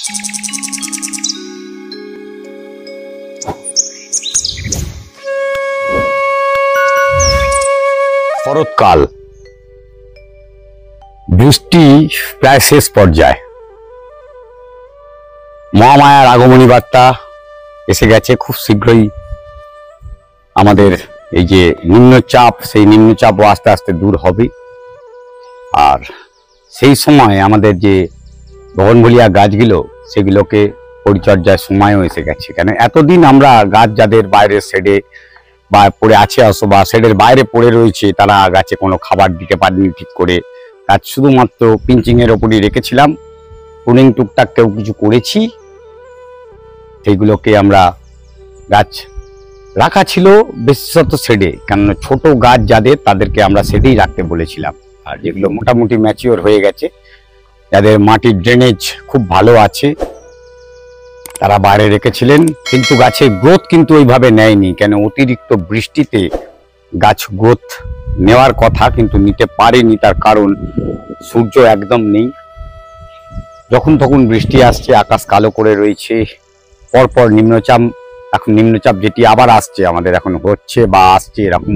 শরৎকাল, বৃষ্টি প্রায় শেষ পর্যায়ে, মহামায়ার আগমনী বার্তা এসে গেছে। খুব শীঘ্রই আমাদের এই যে নিম্নচাপ, সেই নিম্নচাপও আস্তে আস্তে দূর হবে। আর সেই সময় আমাদের যে বগনভেলিয়া গাছগুলো, সেগুলোকে পরিচর্যার সময়ও এসে গেছে। কেন এতদিন আমরা গাছ যাদের বাইরের শেডে বা পড়ে আছে অথবা শেডের বাইরে পড়ে রয়েছে, তারা গাছে কোনো খাবার দিতে পারেনি ঠিক করে, গাছ শুধুমাত্র পিঞ্চিংয়ের ওপরই রেখেছিলাম। প্রুনিং টুকটাক কেউ কিছু করেছি, সেইগুলোকে আমরা গাছ রাখা ছিল বিশেষত শেডে, কেননা ছোট গাছ যাদের তাদেরকে আমরা শেডেই রাখতে বলেছিলাম। আর যেগুলো মোটামুটি ম্যাচিওর হয়ে গেছে, যাদের মাটির ড্রেনেজ খুব ভালো আছে, তারা বাইরে রেখেছিলেন। কিন্তু গাছের গ্রোথ কিন্তু ওইভাবে নেয়নি, কেন অতিরিক্ত বৃষ্টিতে গাছ গ্রোথ নেওয়ার কথা কিন্তু নিতে পারেনি। তার কারণ সূর্য একদম নেই, যখন তখন বৃষ্টি আসছে, আকাশ কালো করে রয়েছে। পরপর নিম্নচাপ, এখন নিম্নচাপ যেটি আবার আসছে, আমাদের এখন হচ্ছে বা আসছে এরকম,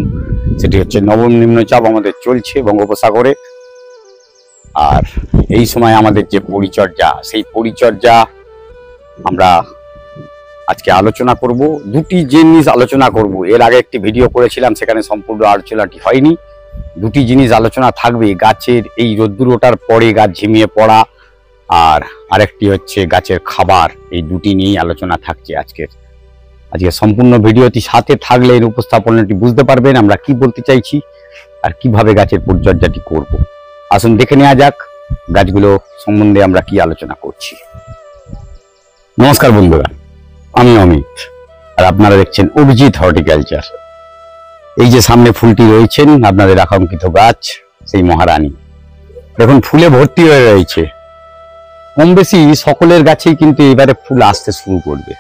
সেটি হচ্ছে নবম নিম্নচাপ আমাদের চলছে বঙ্গোপসাগরে। আর এই সময় আমাদের যে পরিচর্যা, সেই পরিচর্যা আমরা আজকে আলোচনা করব। দুটি জিনিস আলোচনা করব। এর আগে একটি ভিডিও করেছিলাম, সেখানে সম্পূর্ণ আলোচনাটি হয়নি। দুটি জিনিস আলোচনা থাকবে, গাছের এই রোদ্দুর ওঠার পরে গাছ ঝিমিয়ে পড়া, আর আরেকটি হচ্ছে গাছের খাবার। এই দুটি নিয়েই আলোচনা থাকছে আজকে সম্পূর্ণ ভিডিওটি সাথে থাকলে এর উপস্থাপনাটি বুঝতে পারবেন আমরা কি বলতে চাইছি আর কিভাবে গাছের পরিচর্যাটি করব। আসুন দেখে নেওয়া যাক গাছগুলো সম্বন্ধে আমরা কি আলোচনা করছি। নমস্কার বন্ধুরা, আমি অমিত, আর আপনারা দেখছেন অভিজিৎ হর্টিকালচার। এই যে সামনে ফুলটি রয়েছেন, আপনাদের আকাঙ্ক্ষিত গাছ, সেই মহারানী। দেখুন ফুলে ভর্তি হয়ে রয়েছে। কম বেশি সকলের গাছেই কিন্তু এবারে ফুল আসতে শুরু করবে।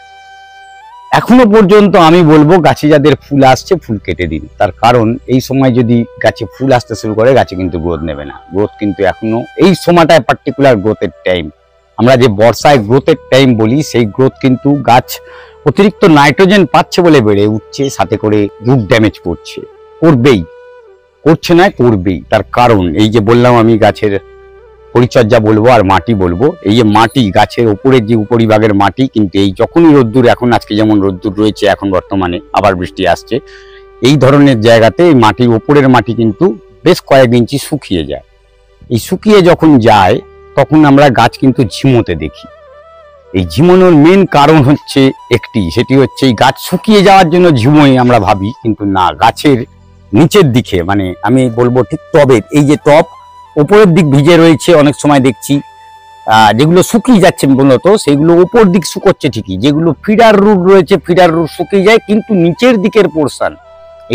এখনো পর্যন্ত আমি বলবো, গাছে যাদের ফুল আসছে ফুল কেটে দিন। তার কারণ এই সময় যদি গাছে ফুল আসতে শুরু করে, গাছে কিন্তু গ্রোথ নেবে না। গ্রোথ কিন্তু এখনো এই সময়টায় পার্টিকুলার গ্রোথের টাইম, আমরা যে বর্ষায় গ্রোথের টাইম বলি, সেই গ্রোথ কিন্তু গাছ অতিরিক্ত নাইট্রোজেন পাচ্ছে বলে বেড়ে উঠছে, সাথে করে রুট ড্যামেজ করছে, করবেই, করছে না করবেই। তার কারণ এই যে বললাম আমি গাছের পরিচর্যা বলবো আর মাটি বলবো। এই যে মাটি, গাছের ওপরের যে উপরিভাগের মাটি, কিন্তু এই যখনই রোদ্দুর, এখন আজকে যেমন রোদ্দুর রয়েছে, এখন বর্তমানে আবার বৃষ্টি আসছে, এই ধরনের জায়গাতে এই মাটির ওপরের মাটি কিন্তু বেশ কয়েক ইঞ্চি শুকিয়ে যায়। এই শুকিয়ে যখন যায়, তখন আমরা গাছ কিন্তু ঝিমোতে দেখি। এই ঝিমোনোর মেন কারণ হচ্ছে একটি, সেটি হচ্ছে এই গাছ শুকিয়ে যাওয়ার জন্য ঝিমোই আমরা ভাবি, কিন্তু না, গাছের নিচের দিকে, মানে আমি বলবো ঠিক টবের, এই যে টব উপরের দিক ভিজে রয়েছে, অনেক সময় দেখছি যেগুলো শুকিয়ে যাচ্ছে মূলত, সেগুলো উপর দিক শুকোচ্ছে ঠিকই। যেগুলো ফিডার রুট রয়েছে, ফিডার রুট শুকিয়ে যায়, কিন্তু নিচের দিকের পোর্শন,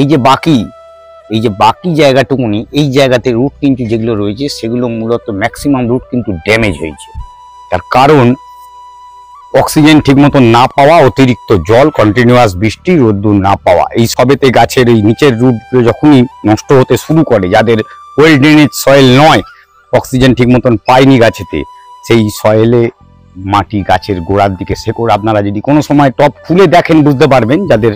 এই যে বাকি জায়গাটুকুনি, এই জায়গাতে রুট কিন্তু যেগুলো রয়েছে, সেগুলো মূলত ম্যাক্সিমাম রুট কিন্তু ড্যামেজ হয়েছে। তার কারণ অক্সিজেন ঠিক মতো না পাওয়া, অতিরিক্ত জল, কন্টিনিউয়াস বৃষ্টি, রোদ্দুর না পাওয়া, এই সবেতে গাছের এই নিচের রুটগুলো যখনই নষ্ট হতে শুরু করে, যাদের ওয়েল ড্রেনেজ সয়েল নয়, অক্সিজেন ঠিক মতন পায়নি গাছেতে, সেই সয়েলে মাটি গাছের গোড়ার দিকে শেকড়, আপনারা যদি কোনো সময় টপ খুলে দেখেন বুঝতে পারবেন, যাদের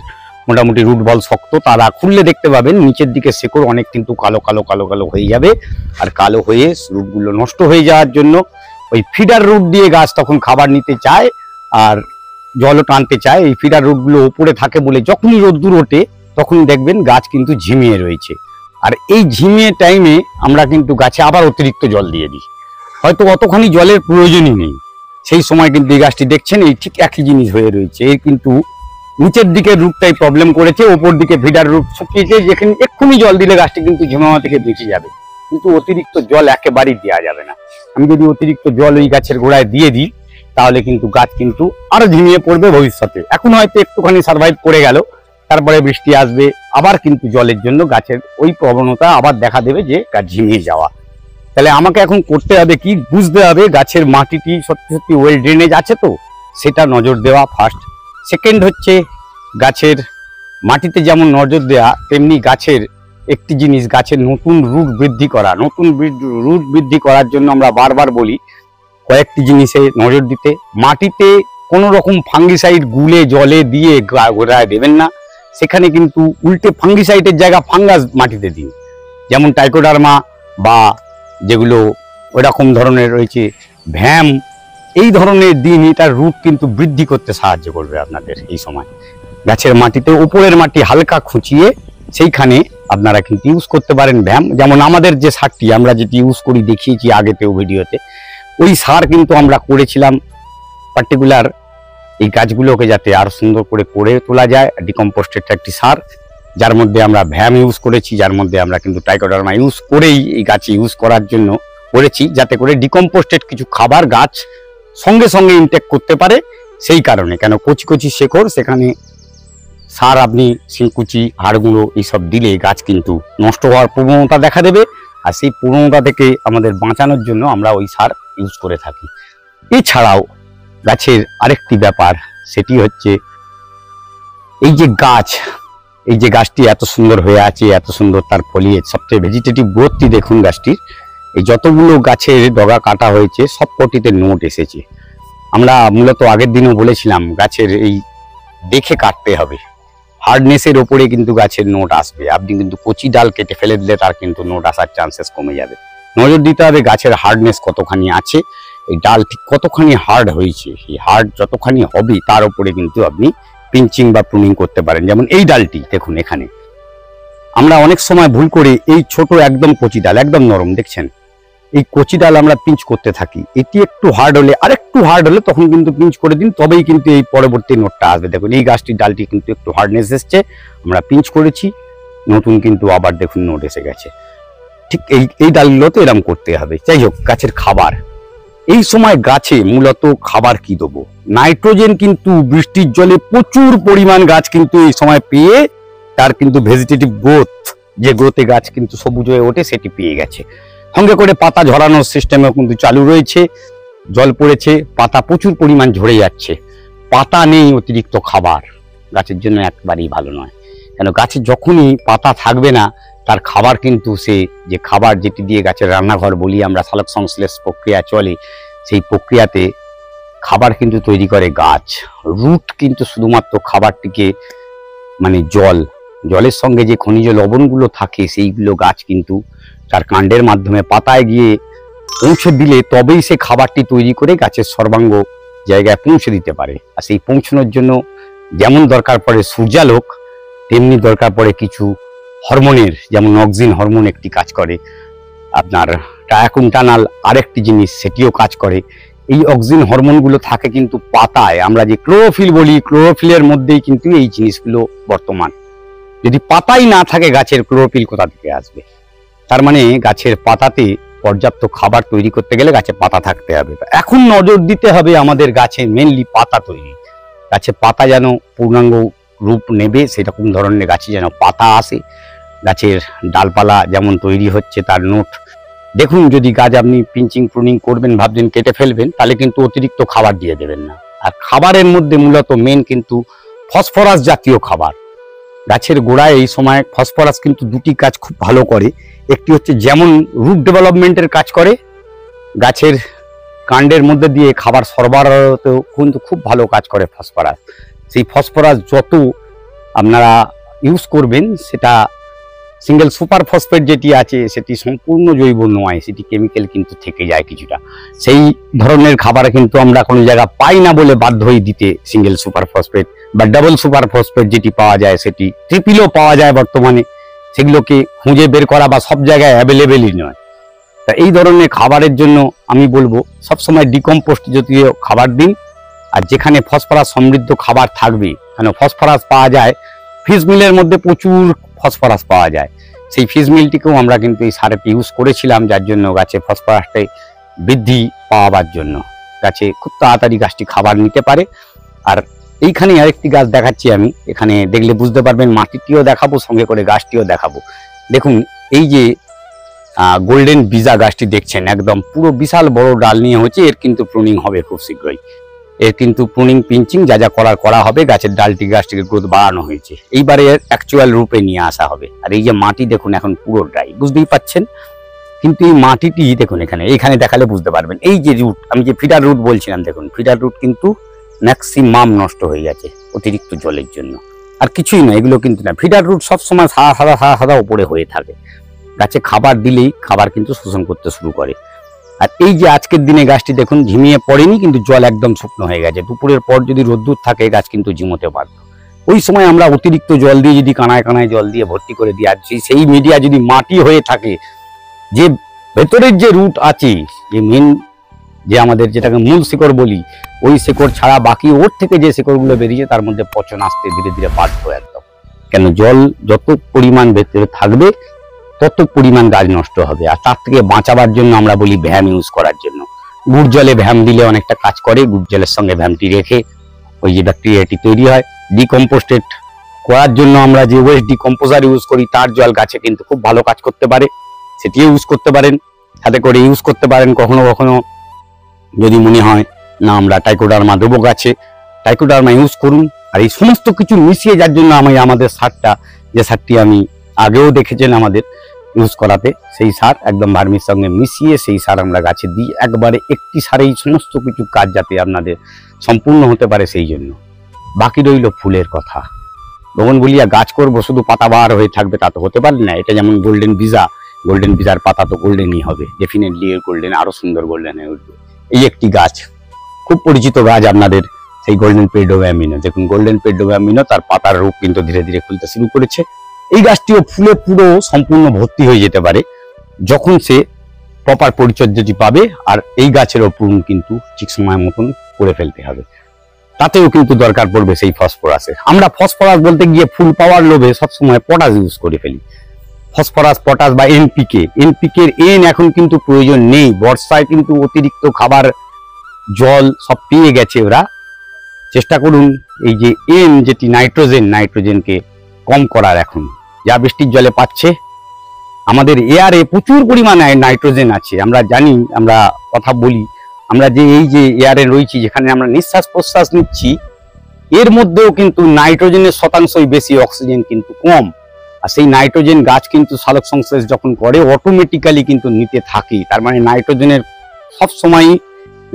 মোটামুটি রুট বল শক্ত, তারা খুললে দেখতে পাবেন নিচের দিকে শেকড় অনেক কিন্তু কালো কালো কালো কালো হয়ে যাবে। আর কালো হয়ে রুটগুলো নষ্ট হয়ে যাওয়ার জন্য ওই ফিডার রুট দিয়ে গাছ তখন খাবার নিতে চায় আর জলও টানতে চায়। এই ফিডার রুটগুলো উপরে থাকে বলে যখনই রোদ্দুর ওঠে, তখনই দেখবেন গাছ কিন্তু ঝিমিয়ে রয়েছে। আর এই ঝিমিয়ে টাইমে আমরা কিন্তু গাছে আবার অতিরিক্ত জল দিয়ে দিই, হয়তো অতখানি জলের প্রয়োজনই নেই। সেই সময় কিন্তু এই গাছটি দেখছেন এই ঠিক একই জিনিস হয়ে রয়েছে। এর কিন্তু নিচের দিকে রুটটাই প্রবলেম করেছে, ওপর দিকে ফিডার রুট শুকিয়েছে, যেখানে এক্ষুনি জল দিলে গাছটি কিন্তু ঝিমামা থেকে বেঁচে যাবে। কিন্তু অতিরিক্ত জল একেবারেই দেওয়া যাবে না। আমি যদি অতিরিক্ত জল ওই গাছের গোড়ায় দিয়ে দিই, তাহলে কিন্তু গাছ কিন্তু আরো ঝিমিয়ে পড়বে ভবিষ্যতে। এখন হয়তো একটুখানি সার্ভাইভ করে গেল, তারপরে বৃষ্টি আসবে, আবার কিন্তু জলের জন্য গাছের ওই প্রবণতা আবার দেখা দেবে যে গাছ ঝিমিয়ে যাওয়া। তাহলে আমাকে এখন করতে হবে কি, বুঝতে হবে গাছের মাটিটি সত্যি সত্যি ওয়েল ড্রেনেজ আছে তো, সেটা নজর দেওয়া ফার্স্ট। সেকেন্ড হচ্ছে গাছের মাটিতে যেমন নজর দেওয়া, তেমনি গাছের একটি জিনিস, গাছের নতুন রুট বৃদ্ধি করা। নতুন রুট বৃদ্ধি করার জন্য আমরা বারবার বলি কয়েকটি জিনিসে নজর দিতে। মাটিতে কোনো রকম ফাঙ্গিসাইড গুলে জলে দিয়ে গোড়ায় দেবেন না, সেখানে কিন্তু উল্টে ফাঙ্গিসাইডের জায়গা ফাঙ্গাস মাটিতে দিন, যেমন টাইকোডার্মা বা যেগুলো ওরকম ধরনের রয়েছে ভ্যাম, এই ধরনের দিন এটার রুট কিন্তু বৃদ্ধি করতে সাহায্য করবে আপনাদের। এই সময় গাছের মাটিতে উপরের মাটি হালকা খুঁচিয়ে সেইখানে আপনারা কিন্তু ইউজ করতে পারেন ভ্যাম। যেমন আমাদের যে সারটি আমরা যেটি ইউজ করি দেখিয়েছি আগেতেও ভিডিওতে, ওই সার কিন্তু আমরা করেছিলাম পার্টিকুলার এই গাছগুলোকে যাতে আরো সুন্দর করে তোলা যায়। ডিকম্পোস্টেড একটি সার, যার মধ্যে আমরা ভ্যাম ইউজ করেছি, যার মধ্যে আমরা কিন্তু টাইকোডার্মা ইউজ করেই এই গাছে ইউজ করার জন্য করেছি, যাতে করে ডিকম্পোস্টেড কিছু খাবার গাছ সঙ্গে সঙ্গে ইনটেক করতে পারে। সেই কারণে, কেন কচি কচি শেকড়, সেখানে সার আপনি শিলকুচি হাড়গুঁড়ো এইসব দিলে গাছ কিন্তু নষ্ট হওয়ার প্রবণতা দেখা দেবে, আর সেই প্রবণতা থেকে আমাদের বাঁচানোর জন্য আমরা ওই সার ইউজ করে থাকি। এছাড়াও গাছের আরেকটি ব্যাপার, সেটি হচ্ছে এই যে গাছ, এই যে গাছটি এত সুন্দর হয়ে আছে, এত সুন্দর তার ফলিয়েজ, সবচেয়ে ভেজিটেটিভ গ্রোথটি দেখুন গাছটির। এই যতগুলো গাছের ডগা কাটা হয়েছে সবকটিতে নোট এসেছে। আমরা মূলত আগের দিনও বলেছিলাম গাছের এই দেখে কাটতে হবে, হার্ডনেসের ওপরে কিন্তু গাছের নোট আসবে। আপনি কিন্তু কচি ডাল কেটে ফেলে দিলে তার কিন্তু নোট আসার চান্সেস কমে যাবে। নজর দিতে হবে গাছের হার্ডনেস কতখানি আছে, এই ডাল ঠিক কতখানি হার্ড হয়েছে। এই হার্ড যতখানি হবে তার উপরে কিন্তু আপনি পিঞ্চিং বা প্রুনিং করতে পারেন। যেমন এই ডালটি দেখুন, এখানে আমরা অনেক সময় ভুল করে এই ছোট একদম কচি ডাল, একদম নরম দেখছেন, এই কচি ডাল আমরা পিঞ্চ করতে থাকি। এটি একটু হার্ড হলে, আরেকটু হার্ড হলে তখন কিন্তু পিঞ্চ করে দিন, তবেই কিন্তু এই পরবর্তী নোটটা আসবে। দেখুন এই গাছটির ডালটি কিন্তু একটু হার্ডনেস এসছে, আমরা পিঞ্চ করেছি, নতুন কিন্তু আবার দেখুন নোট এসে গেছে। ঠিক এই ডালগুলোতে এরকম করতে হবে। যাই হোক, গাছের খাবার, এই সময় গাছে মূলত খাবার কি দেবো? নাইট্রোজেন কিন্তু বৃষ্টির জলে প্রচুর পরিমাণ গাছ কিন্তু এই সময় পেয়ে তার কিন্তু ভেজিটেটিভ গ্রোথ, যে গ্রোথে গাছ কিন্তু সবুজ হয়ে ওঠে, সেটি পেয়ে গেছে। সঙ্গে করে পাতা ঝরানোর সিস্টেমও কিন্তু চালু রয়েছে, জল পড়েছে, পাতা প্রচুর পরিমাণ ঝরে যাচ্ছে। পাতা নেই, অতিরিক্ত খাবার গাছের জন্য একবারেই ভালো নয়। কেন গাছে যখনই পাতা থাকবে না, তার খাবার কিন্তু সে যে খাবার যেটি দিয়ে গাছের রান্নাঘর বলি আমরা, সালোক সংশ্লেষ প্রক্রিয়া চলে, সেই প্রক্রিয়াতে খাবার কিন্তু তৈরি করে গাছ। রুট কিন্তু শুধুমাত্র খাবারটিকে, মানে জলের সঙ্গে যে খনিজ লবণগুলো থাকে সেইগুলো গাছ কিন্তু তার কাণ্ডের মাধ্যমে পাতায় গিয়ে পৌঁছে দিলে তবেই সে খাবারটি তৈরি করে গাছের সর্বাঙ্গ জায়গায় পৌঁছে দিতে পারে। আর সেই পৌঁছানোর জন্য যেমন দরকার পড়ে সূর্যালোক, তেমনি দরকার পড়ে কিছু হরমোনের, যেমন অক্সিন হরমোন একটি কাজ করে, আপনার টায়াকুন্টানাল আরেকটি জিনিস, সেটিও কাজ করে। এই অক্সিন হরমোনগুলো থাকে কিন্তু পাতায়, আমরা যে ক্লোরোফিল বলি, ক্লোরোফিলের মধ্যেই কিন্তু এই জিনিসগুলো বর্তমান। যদি পাতাই না থাকে গাছের ক্লোরোফিল কোথা থেকে আসবে? তার মানে গাছের পাতাতে পর্যাপ্ত খাবার তৈরি করতে গেলে গাছে পাতা থাকতে হবে। এখন নজর দিতে হবে আমাদের গাছে মেনলি পাতা তৈরি, গাছে পাতা যেন পূর্ণাঙ্গ রূপ নেবে সেরকম ধরনের গাছে যেন পাতা আসে। গাছের ডালপালা যেমন তৈরি হচ্ছে তার নোট দেখুন। যদি গাছ আপনি পিঞ্চিং প্রুনিং করবেন ভাবছেন কেটে ফেলবেন, তাহলে কিন্তু অতিরিক্ত খাবার দিয়ে দেবেন না। আর খাবারের মধ্যে মূলত মেন কিন্তু ফসফরাস জাতীয় খাবার। গাছের গোড়ায় এই সময় ফসফরাস কিন্তু দুটি কাজ খুব ভালো করে। একটি হচ্ছে যেমন রুট ডেভেলপমেন্টের কাজ করে, গাছের কাণ্ডের মধ্যে দিয়ে খাবার সরবরাহতেও কিন্তু খুব ভালো কাজ করে ফসফরাস। সেই ফসফরাস যত আপনারা ইউজ করবেন, সেটা সিঙ্গেল সুপার ফসফেট যেটি আছে সেটি সম্পূর্ণ জৈব নয়, সেটি কেমিক্যাল কিন্তু থেকে যায় কিছুটা। সেই ধরনের খাবার কিন্তু আমরা কোনো জায়গা পাই না বলে বাধ্য হয়ে দিতে সিঙ্গেল সুপার ফসফেট বা ডাবল সুপার ফসফেট যেটি পাওয়া যায়, সেটি ট্রিপলও পাওয়া যায় বর্তমানে। সেগুলোকে খুঁজে বের করা বা সব জায়গায় অ্যাভেলেবেলই নয়। তা এই ধরনের খাবারের জন্য আমি বলবো সবসময় ডিকম্পোস্ট জাতীয় খাবার দিন। আর যেখানে ফসফরাস সমৃদ্ধ খাবার থাকবে, কেন ফসফরাস পাওয়া যায় ফিশ মিলের মধ্যে, প্রচুর ফসফরাস পাওয়া যায়। সেই ফিশ মিলটিকেও আমরা কিন্তু এই সারটি ইউজ করেছিলাম, যার জন্য গাছে ফসফরাসটাই বৃদ্ধি পাওয়ার জন্য গাছে খুব তাড়াতাড়ি গাছটি খাবার নিতে পারে। আর এইখানে আরেকটি গাছ দেখাচ্ছি আমি, এখানে দেখলে বুঝতে পারবেন, মাটিটিও দেখাবো সঙ্গে করে গাছটিও দেখাবো। দেখুন এই যে গোল্ডেন বিজা গাছটি দেখছেন, একদম পুরো বিশাল বড় ডাল নিয়ে হচ্ছে। এর কিন্তু প্রুনিং হবে খুব শীঘ্রই। এর কিন্তু প্রুনিং পিঞ্চিং যা যা করা হবে, গাছের গাছটিকে গ্রোথ বাড়ানো হয়েছে, এইবারে এর অ্যাকচুয়াল রূপে নিয়ে আসা হবে। আর এই যে মাটি দেখুন এখন পুরো ড্রাই, বুঝতেই পাচ্ছেন কিন্তু এই মাটিটি দেখুন, এখানে দেখালে বুঝতে পারবেন। এই যে রুট, আমি যে ফিডার রুট বলছিলাম, দেখুন ফিডার রুট কিন্তু ম্যাক্সিমাম নষ্ট হয়ে গেছে অতিরিক্ত জলের জন্য। আর কিছুই না, এগুলো কিন্তু না, ফিডার রুট সবসময় সাদা সাদা উপরে হয়ে থাকে। গাছে খাবার দিলেই খাবার কিন্তু শোষণ করতে শুরু করে। আর এই যে আজকের দিনে গাছটি দেখুন ঝিমিয়ে পড়েনি, কিন্তু জল একদম শুকনো হয়ে গেছে। দুপুরের পর যদি রোদ্দুর থাকে গাছ কিন্তু ঝিমোতে বাধ্য। ওই সময় আমরা অতিরিক্ত জল দিয়ে যদি কানায় কানায় জল দিয়ে ভর্তি করে দিই, আর সেই মিডিয়া যদি মাটি হয়ে থাকে, যে ভেতরের যে রুট আছে, যে মেন যে আমাদের যেটাকে মূল শিকড় বলি, ওই শিকড় ছাড়া বাকি ওর থেকে যে শিকড়গুলো বেরিয়েছে তার মধ্যে পচন আসতে ধীরে ধীরে বাধ্য একদম। কেন, জল যত পরিমাণ ভেতরে থাকবে তত পরিমাণ গাছ নষ্ট হবে। আর তার থেকে বাঁচাবার জন্য আমরা বলি ভ্যাম ইউজ করার জন্য। গুড় জলে ভ্যাম দিলে অনেকটা কাজ করে। গুড় জলের সঙ্গে ভ্যামটি রেখে ওই যে ব্যাকটেরিয়াটি তৈরি হয়, ডিকম্পোস্টেড করার জন্য আমরা যে ওয়েস্ট ডিকম্পোজার ইউজ করি, তার জল গাছে কিন্তু খুব ভালো কাজ করতে পারে, সেটিও ইউজ করতে পারেন। সাথে করে ইউজ করতে পারেন কখনো কখনো যদি মনে হয় না আমরা টাইকোডার্মা দেবো গাছে, টাইকোডার্মা ইউজ করুন। আর এই সমস্ত কিছু মিশিয়ে, যার জন্য আমি আমাদের সারটা, যে সারটি আমি আগেও দেখেছেন আমাদের ইউজ করাতে, সেই সার একদম ভার্মির সঙ্গে মিশিয়ে সেই সার আমরা গাছে দিই। একবারে একটি সারেই সমস্ত কিছু কাজ যাতে আপনাদের সম্পূর্ণ হতে পারে, সেই জন্য। বাকি রইল ফুলের কথা। বোগনভেলিয়া গাছ করবো শুধু পাতা বার হয়ে থাকবে, তা তো হতে পারে না। এটা যেমন গোল্ডেন ভিজা, গোল্ডেন ভিজার পাতা তো গোল্ডেনই হবে, ডেফিনেটলি এর গোল্ডেন আরো সুন্দর গোল্ডেন হয়ে উঠবে। এই একটি গাছ, খুব পরিচিত গাছ আপনাদের, সেই গোল্ডেন পেডোব্যামিনো। দেখুন গোল্ডেন পেডোব্যামিনো, তার পাতার রূপ কিন্তু ধীরে ধীরে খুলতে শুরু করেছে। এই গাছটিও ফুলে পুরো সম্পূর্ণ ভর্তি হয়ে যেতে পারে যখন সে প্রপার পরিচর্যাটি পাবে। আর এই গাছেরও পূরণ কিন্তু ঠিক সময় মতন করে ফেলতে হবে। তাতেও কিন্তু দরকার পড়বে সেই ফসফরাসের। আমরা ফসফরাস বলতে গিয়ে ফুল পাওয়ার লোভে সবসময় পটাশ ইউজ করে ফেলি। ফসফরাস, পটাশ বা এনপিকে, এনপিকের এন এখন কিন্তু প্রয়োজন নেই। বর্ষায় কিন্তু অতিরিক্ত খাবার, জল সব পেয়ে গেছে ওরা। চেষ্টা করুন এই যে এন, যেটি নাইট্রোজেনকে কম করার। এখন যা বৃষ্টির জলে পাচ্ছে, আমাদের এয়ারে প্রচুর পরিমাণে নাইট্রোজেন আছে। আমরা জানি, আমরা কথা বলি, আমরা যে এই যে এয়ারে রয়েছি, যেখানে আমরা নিঃশ্বাস প্রশ্বাস নিচ্ছি, এর মধ্যেও কিন্তু নাইট্রোজেনের শতাংশই বেশি, অক্সিজেন কিন্তু কম। আর সেই নাইট্রোজেন গাছ কিন্তু সালোক সংশ্লেষ যখন করে অটোমেটিক্যালি কিন্তু নিতে থাকে। তার মানে নাইট্রোজেনের সব সময়ই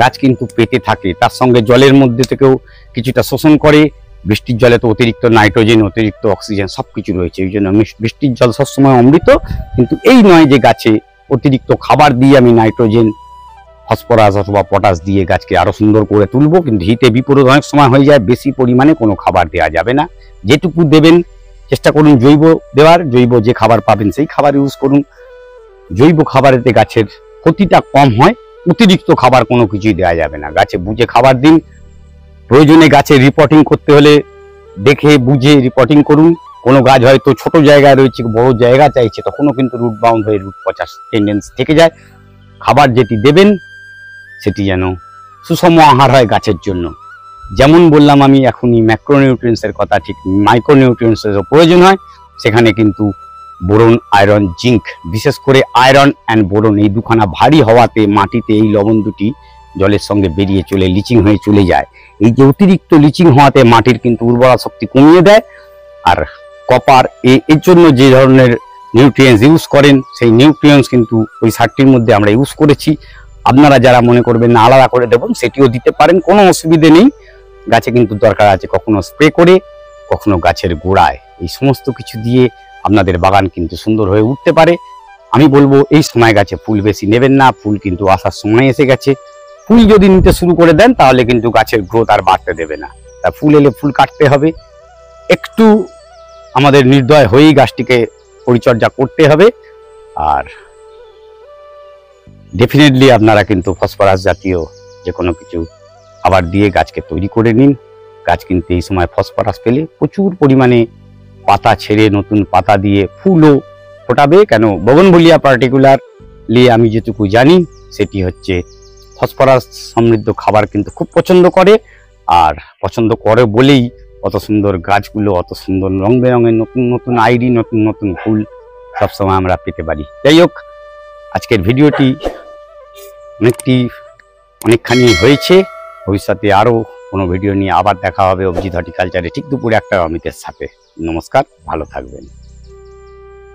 গাছ কিন্তু পেতে থাকে। তার সঙ্গে জলের মধ্যে থেকেও কিছুটা শোষণ করে। বৃষ্টির জলে তো অতিরিক্ত নাইট্রোজেন, অতিরিক্ত অক্সিজেন সবকিছু রয়েছে। এই জন্য বৃষ্টির জল সবসময় অমৃত। কিন্তু এই নয় যে গাছে অতিরিক্ত খাবার দিয়ে আমি নাইট্রোজেন, ফসফরাস অথবা পটাশ দিয়ে গাছকে আরো সুন্দর করে তুলবো। কিন্তু হিতে বিপরীত অনেক সময় হয়ে যায়, বেশি পরিমাণে কোনো খাবার দেওয়া যাবে না। যেটুকু দেবেন চেষ্টা করুন জৈব দেওয়ার। জৈব যে খাবার পাবেন সেই খাবার ইউজ করুন। জৈব খাবারেতে গাছের ক্ষতিটা কম হয়। অতিরিক্ত খাবার কোনো কিছুই দেওয়া যাবে না। গাছে বুঝে খাবার দিন। প্রয়োজনে গাছে রিপোর্টিং করতে হলে দেখে বুঝে রিপোর্টিং করুন। কোনো গাছ হয়তো ছোট জায়গায় রয়েছে, বড় জায়গা চাইছে, তখনও কিন্তু রুট বাউন্ড হয়ে রুট পচার টেন্ডেন্সি থেকে যায়। খাবার যেটি দেবেন সেটি যেন সুষম আহার হয় গাছের জন্য। যেমন বললাম আমি এখনই ম্যাক্রোনিউট্রিয়েন্টসের কথা, ঠিক মাইক্রোনিউট্রিয়েন্টসেরও প্রয়োজন হয়। সেখানে কিন্তু বোরন, আয়রন, জিঙ্ক, বিশেষ করে আয়রন অ্যান্ড বোরন, এই দুখানা ভারী হওয়াতে মাটিতে এই লবণ দুটি জলের সঙ্গে বেরিয়ে চলে লিচিং হয়ে চলে যায়। এই যে অতিরিক্ত লিচিং হওয়াতে মাটির কিন্তু উর্বরা শক্তি কমিয়ে দেয়। আর কপার, এর জন্য যে ধরনের নিউট্রিয়েন্টস ইউজ করেন, সেই নিউট্রিয়েন্টস কিন্তু ওই সারটির মধ্যে আমরা ইউজ করেছি। আপনারা যারা মনে করবেন না আলাদা করে দেবেন, সেটিও দিতে পারেন, কোনো অসুবিধে নেই। গাছে কিন্তু দরকার আছে কখনো স্প্রে করে, কখনো গাছের গোড়ায়। এই সমস্ত কিছু দিয়ে আপনাদের বাগান কিন্তু সুন্দর হয়ে উঠতে পারে। আমি বলবো এই সময় গাছে ফুল বেশি নেবেন না। ফুল কিন্তু আসার সময় এসে গেছে। ফুল যদি নিতে শুরু করে দেন তাহলে কিন্তু গাছের গ্রোথ আর বাড়তে দেবে না। তা ফুল এলে ফুল কাটতে হবে। একটু আমাদের নির্দয় হয়েই গাছটিকে পরিচর্যা করতে হবে। আর ডেফিনেটলি আপনারা কিন্তু ফসফরাস জাতীয় যে কোনো কিছু খাবার দিয়ে গাছকে তৈরি করে নিন। গাছ কিন্তু এই সময় ফসফরাস পেলে প্রচুর পরিমাণে পাতা ছেড়ে নতুন পাতা দিয়ে ফুলও ফোটাবে। কেন, বোগনভেলিয়া পার্টিকুলারলি আমি যেটুকু জানি সেটি হচ্ছে ফসফরাস সমৃদ্ধ খাবার কিন্তু খুব পছন্দ করে। আর পছন্দ করে বলেই অত সুন্দর গাছগুলো, অত সুন্দর রং বেরঙের নতুন নতুন আইডি, নতুন নতুন ফুল সবসময় আমরা পেতে পারি। যাই হোক, আজকের ভিডিওটি অনেকখানি হয়েছে। ভবিষ্যতে আরও কোনো ভিডিও নিয়ে আবার দেখা হবে অভিজিৎ হর্টিকালচারে ঠিক দুপুরে একটা অমিতের সাথে। নমস্কার, ভালো থাকবেন।